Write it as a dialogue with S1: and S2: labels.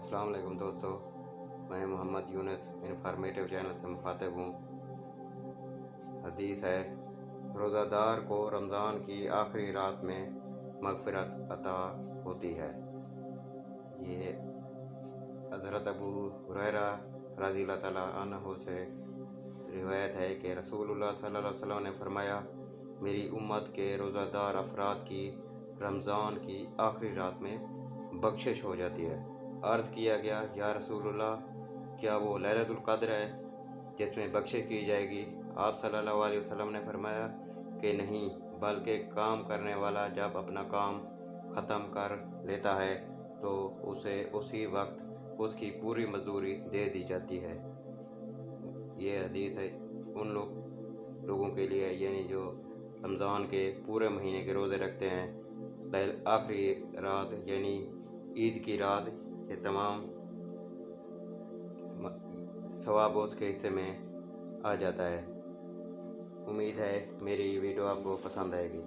S1: अस्सलाम वालेकुम दोस्तों, मैं मोहम्मद यूनुस इंफॉर्मेटिव चैनल से मुखातिब हूँ। हदीस है, रोज़ादार को रमज़ान की आखिरी रात में मग़फ़िरत अता होती है। ये हज़रत अबू हुरैरा रज़ी अल्लाह तआला अन्हु से रिवायत है कि रसूलुल्लाह सल्लल्लाहु अलैहि वसल्लम ने फरमाया, मेरी उम्मत के रोज़ादार अफराद की रमज़ान की आखिरी रात में बख्शिश हो जाती है। अर्ज़ किया गया, या रसूलुल्लाह, क्या वो लैलतुल क़द्र है जिसमें बख्शिश की जाएगी? आप सल्लल्लाहु अलैहि वसल्लम ने फरमाया कि नहीं, बल्कि काम करने वाला जब अपना काम ख़त्म कर लेता है तो उसे उसी वक्त उसकी पूरी मजदूरी दे दी जाती है। ये हदीस है उन लोगों के लिए, यानी जो रमज़ान के पूरे महीने के रोज़े रखते हैं, आखिरी रात यानी ईद की रात ये तमाम सवाब उसके हिस्से में आ जाता है। उम्मीद है मेरी वीडियो आपको पसंद आएगी।